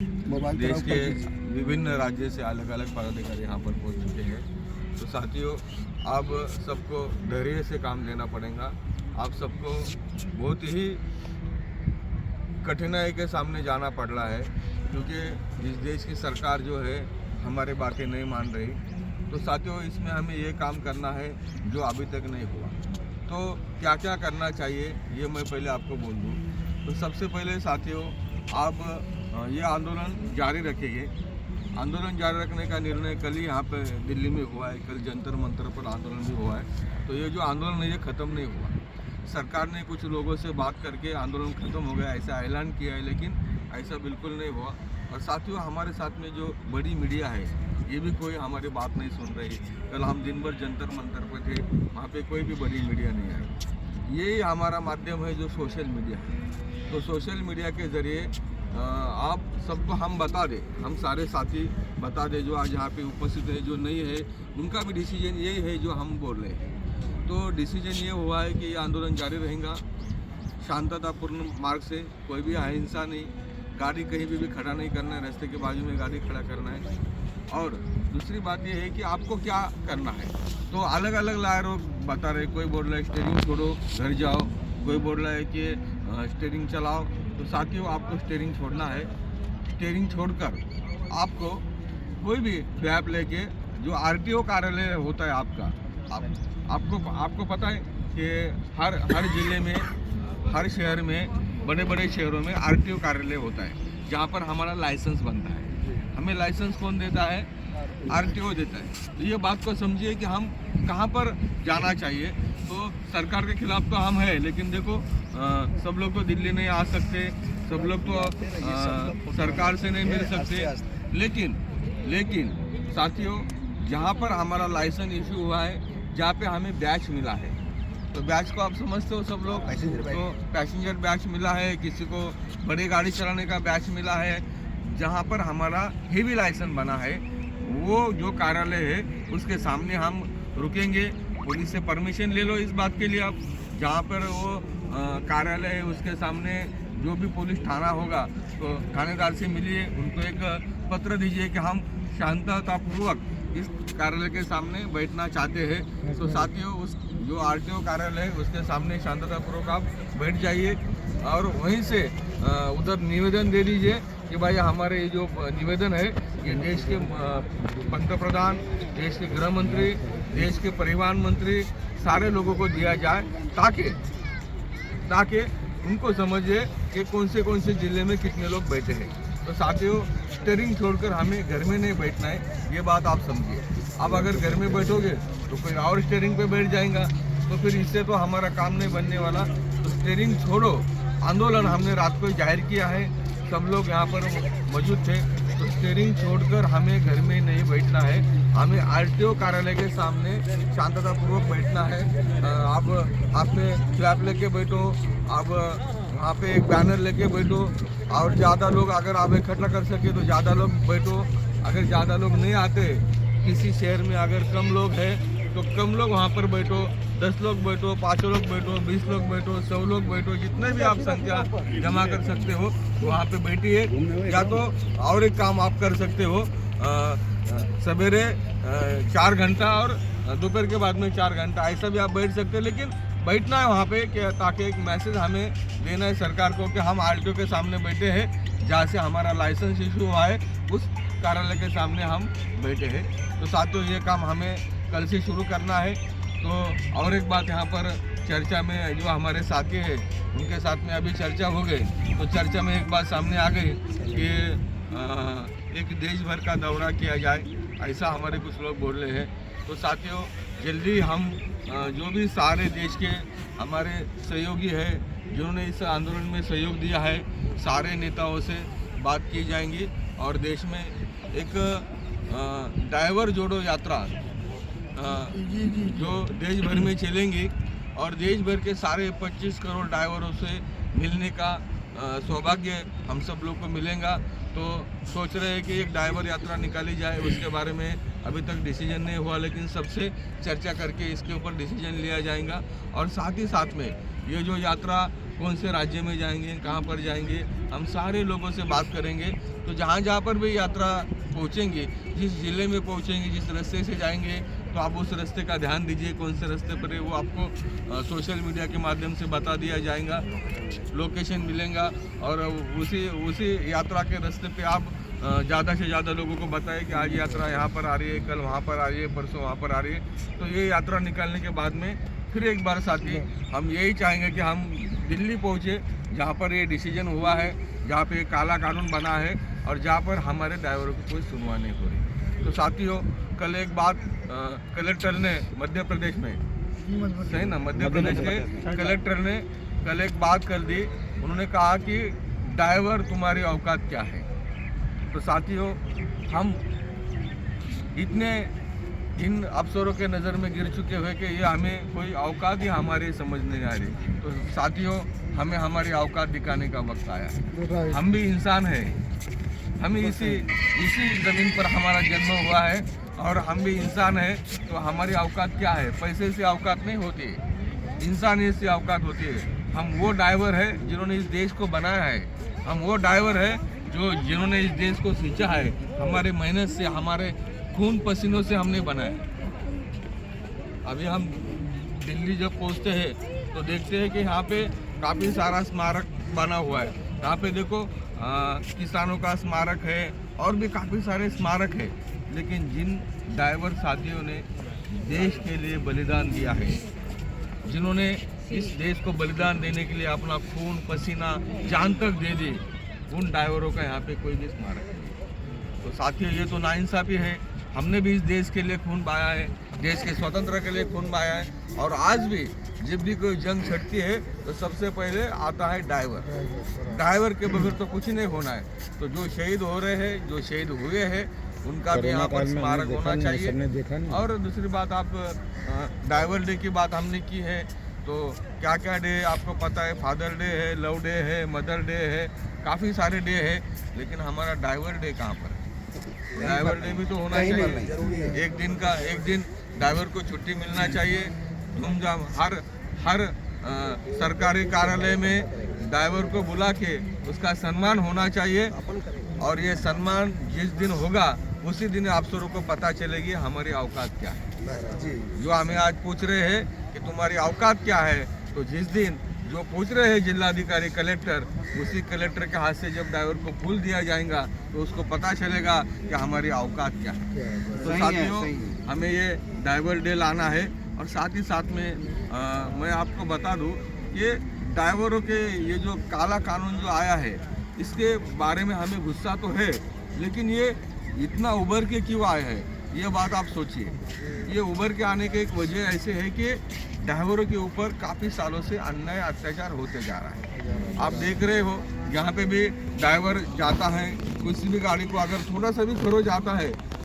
देश के विभिन्न राज्य से अलग अलग पदाधिकारी यहाँ पर पहुँच चुके हैं। तो साथियों, आप सबको धैर्य से काम लेना पड़ेगा। आप सबको बहुत ही कठिनाई के सामने जाना पड़ रहा है, क्योंकि इस देश की सरकार जो है हमारे बातें नहीं मान रही। तो साथियों, इसमें हमें ये काम करना है जो अभी तक नहीं हुआ। तो क्या क्या करना चाहिए ये मैं पहले आपको बोल दूँ। तो सबसे पहले साथियों, आप ये आंदोलन जारी रखेंगे। आंदोलन जारी रखने का निर्णय कल ही यहाँ पे दिल्ली में हुआ है। कल जंतर मंतर पर आंदोलन भी हुआ है। तो ये जो आंदोलन है ये ख़त्म नहीं हुआ। सरकार ने कुछ लोगों से बात करके आंदोलन ख़त्म हो गया ऐसा ऐलान किया है, लेकिन ऐसा बिल्कुल नहीं हुआ। और साथियों, हमारे साथ में जो बड़ी मीडिया है ये भी कोई हमारी बात नहीं सुन रही। कल हम दिन भर जंतर मंतर पर थे, वहाँ पे कोई भी बड़ी मीडिया नहीं आई। यही हमारा माध्यम है जो सोशल मीडिया है। तो सोशल मीडिया के ज़रिए आप सबको हम बता दें, हम सारे साथी बता दें जो आज यहाँ पे उपस्थित है, जो नहीं है उनका भी डिसीजन यही है जो हम बोल रहे हैं। तो डिसीजन ये हुआ है कि ये आंदोलन जारी रहेगा शांततापूर्ण मार्ग से। कोई भी अहिंसा नहीं, गाड़ी कहीं भी खड़ा नहीं करना है, रास्ते के बाजू में गाड़ी खड़ा करना है। और दूसरी बात ये है कि आपको क्या करना है। तो अलग अलग लोग बता रहे, कोई बोल रहा है स्टीयरिंग छोड़ो घर जाओ, कोई बोल रहा है कि स्टीयरिंग चलाओ। तो साथियों, आपको स्टीयरिंग छोड़ना है। स्टीयरिंग छोड़कर आपको कोई भी फ्लैप लेके, जो आरटीओ कार्यालय होता है आपको पता है कि हर जिले में, हर शहर में, बड़े बड़े शहरों में आरटीओ कार्यालय होता है जहाँ पर हमारा लाइसेंस बनता है। हमें लाइसेंस कौन देता है? आरटीओ देता है। तो ये बात को समझिए कि हम कहाँ पर जाना चाहिए। तो सरकार के खिलाफ तो हम हैं, लेकिन देखो सब लोग तो दिल्ली नहीं आ सकते, सब लोग तो सरकार से नहीं मिल सकते। लेकिन साथियों, जहाँ पर हमारा लाइसेंस इशू हुआ है, जहाँ पे हमें बैच मिला है, तो बैच को आप समझते हो सब लोग, तो पैसेंजर बैच मिला है, किसी को बड़ी गाड़ी चलाने का बैच मिला है। जहाँ पर हमारा हेवी लाइसेंस बना है, वो जो कार्यालय है उसके सामने हम रुकेंगे। पुलिस से परमिशन ले लो इस बात के लिए। आप जहाँ पर वो कार्यालय है उसके सामने जो भी पुलिस थाना होगा, तो थानेदार से मिलिए, उनको एक पत्र दीजिए कि हम शांततापूर्वक इस कार्यालय के सामने बैठना चाहते हैं। तो साथियों, उस जो आरटीओ कार्यालय है उसके सामने शांततापूर्वक आप बैठ जाइए और वहीं से उधर निवेदन दे दीजिए कि भाई हमारे ये जो निवेदन है ये देश के पंतप्रधान, देश के गृह मंत्री, देश के परिवहन मंत्री, सारे लोगों को दिया जाए, ताकि उनको समझे कि कौन से ज़िले में कितने लोग बैठे हैं। तो साथियों, स्टीयरिंग छोड़कर हमें घर में नहीं बैठना है, ये बात आप समझिए। अब अगर घर में बैठोगे तो कोई और स्टीयरिंग पे बैठ जाएगा, तो फिर इससे तो हमारा काम नहीं बनने वाला। तो स्टीयरिंग छोड़ो आंदोलन हमने रात को जाहिर किया है, सब लोग यहाँ पर मौजूद थे। तो स्टीयरिंग छोड़कर हमें घर में नहीं बैठना है, हमें आरटीओ कार्यालय के सामने शांततापूर्वक बैठना है। आप अपने फ्लैप लेके बैठो, आप वहाँ पे एक बैनर लेके बैठो, और ज़्यादा लोग अगर आप इकट्ठा कर सके तो ज़्यादा लोग बैठो। अगर ज़्यादा लोग नहीं आते, किसी शहर में अगर कम लोग हैं तो कम लोग वहाँ पर बैठो, 10 लोग बैठो, 5 लोग बैठो, 20 लोग बैठो, 100 लोग बैठो, जितने भी आप संख्या जमा कर सकते हो वहाँ पे बैठिए। या तो और एक काम आप कर सकते हो, सवेरे 4 घंटा और दोपहर के बाद में 4 घंटा, ऐसा भी आप बैठ सकते हैं। लेकिन बैठना है वहाँ पे कि ताकि एक मैसेज हमें देना है सरकार को कि हम आरटीओ के सामने बैठे हैं, जहाँ से हमारा लाइसेंस इशू हुआ है उस कार्यालय के सामने हम बैठे हैं। तो साथियों, ये काम हमें कल से शुरू करना है। तो और एक बात यहाँ पर चर्चा में जो हमारे साथी हैं उनके साथ में अभी चर्चा हो गई, तो चर्चा में एक बात सामने आ गई कि एक देश भर का दौरा किया जाए, ऐसा हमारे कुछ लोग बोल रहे हैं। तो साथियों, जल्दी हम जो भी सारे देश के हमारे सहयोगी हैं जिन्होंने इस आंदोलन में सहयोग दिया है, सारे नेताओं से बात की जाएंगी और देश में एक ड्राइवर जोड़ो यात्रा जो देश भर में चलेंगी और देश भर के सारे 25 करोड़ ड्राइवरों से मिलने का सौभाग्य हम सब लोग को मिलेगा। तो सोच रहे हैं कि एक ड्राइवर यात्रा निकाली जाए, उसके बारे में अभी तक डिसीजन नहीं हुआ, लेकिन सबसे चर्चा करके इसके ऊपर डिसीजन लिया जाएगा। और साथ ही साथ में ये जो यात्रा कौन से राज्य में जाएंगे, कहाँ पर जाएंगे, हम सारे लोगों से बात करेंगे। तो जहाँ जहाँ पर भी यात्रा पहुँचेंगे, जिस ज़िले में पहुँचेंगे, जिस रास्ते से जाएंगे, तो आप उस रास्ते का ध्यान दीजिए, कौन से रास्ते पर है वो आपको सोशल मीडिया के माध्यम से बता दिया जाएगा, लोकेशन मिलेगा। और उसी यात्रा के रास्ते पे आप ज़्यादा से ज़्यादा लोगों को बताएं कि आज यात्रा यहाँ पर आ रही है, कल वहाँ पर आ रही है, परसों वहाँ पर आ रही है। तो ये यात्रा निकालने के बाद में फिर एक बार साथी हम यही चाहेंगे कि हम दिल्ली पहुँचे, जहाँ पर ये डिसीजन हुआ है, जहाँ पे काला कानून बना है और जहाँ पर हमारे ड्राइवरों की कोई सुनवाई नहीं हो रही। तो साथियों, कल एक बात कलेक्टर ने मध्य प्रदेश में, सही ना, मध्य प्रदेश के कलेक्टर ने कल एक बात कर दी। उन्होंने कहा कि ड्राइवर तुम्हारी औकात क्या है। तो साथियों, हम इतने इन अफसरों के नज़र में गिर चुके हुए कि ये हमें कोई औकात ही हमारी समझ नहीं आ रही। तो साथियों, हमें हमारी औकात दिखाने का वक्त आया है। हम भी इंसान हैं, हमें इसी ज़मीन पर हमारा जन्म हुआ है और हम भी इंसान हैं। तो हमारी औकात क्या है? पैसे से औकात नहीं होती, इंसानियत से औकात होती है। हम वो ड्राइवर है जिन्होंने इस देश को बनाया है, हम वो ड्राइवर है जिन्होंने इस देश को सींचा है, हमारे मेहनत से, हमारे खून पसीनों से हमने बनाया। अभी हम दिल्ली जब पहुंचते हैं तो देखते हैं कि यहाँ पे काफ़ी सारा स्मारक बना हुआ है। यहाँ पे देखो किसानों का स्मारक है और भी काफ़ी सारे स्मारक है। लेकिन जिन ड्राइवर साथियों ने देश के लिए बलिदान दिया है, जिन्होंने इस देश को बलिदान देने के लिए अपना खून पसीना जान तक दे दी, उन ड्राइवरों का यहाँ पे कोई भी स्मारक नहीं। तो साथियों, ये तो नाइंसाफ़ी है। हमने भी इस देश के लिए खून बहाया है, देश के स्वतंत्र के लिए खून बहाया है। और आज भी जब भी कोई जंग छिड़ती है तो सबसे पहले आता है ड्राइवर। ड्राइवर के बगैर तो कुछ नहीं होना है। तो जो शहीद हो रहे हैं, जो शहीद हुए हैं, उनका भी यहाँ पर स्मारक होना चाहिए। और दूसरी बात, आप ड्राइवर डे की बात हमने की है, तो क्या क्या डे आपको पता है? फादर डे है, लव डे है, मदर डे है, काफ़ी सारे डे है। लेकिन हमारा ड्राइवर डे कहाँ पर है? ड्राइवर डे भी तो होना चाहिए। एक दिन ड्राइवर को छुट्टी मिलना चाहिए। धूमधाम हर सरकारी कार्यालय में ड्राइवर को बुला के उसका सम्मान होना चाहिए। और ये सम्मान जिस दिन होगा उसी दिन अफसरों को पता चलेगी हमारी औकात क्या है। जो हमें आज पूछ रहे हैं कि तुम्हारी औकात क्या है, तो जिस दिन जो पूछ रहे हैं जिलाधिकारी, कलेक्टर, उसी कलेक्टर के हाथ से जब ड्राइवर को फूल दिया जाएगा तो उसको पता चलेगा कि हमारी औकात क्या है। तो साथियों, हमें ये ड्राइवर डे लाना है। और साथ ही साथ में मैं आपको बता दूं, ये ड्राइवरों के ये जो काला कानून जो आया है, इसके बारे में हमें गुस्सा तो है, लेकिन ये इतना उभर के क्यों आया है, ये बात आप सोचिए। ये उभर के आने की एक वजह ऐसे है कि ड्राइवरों के ऊपर काफ़ी सालों से अन्याय अत्याचार होते जा रहा है। आप देख रहे हो, यहाँ पे भी ड्राइवर जाता है, किसी भी गाड़ी को अगर थोड़ा सा भी खरोच आता है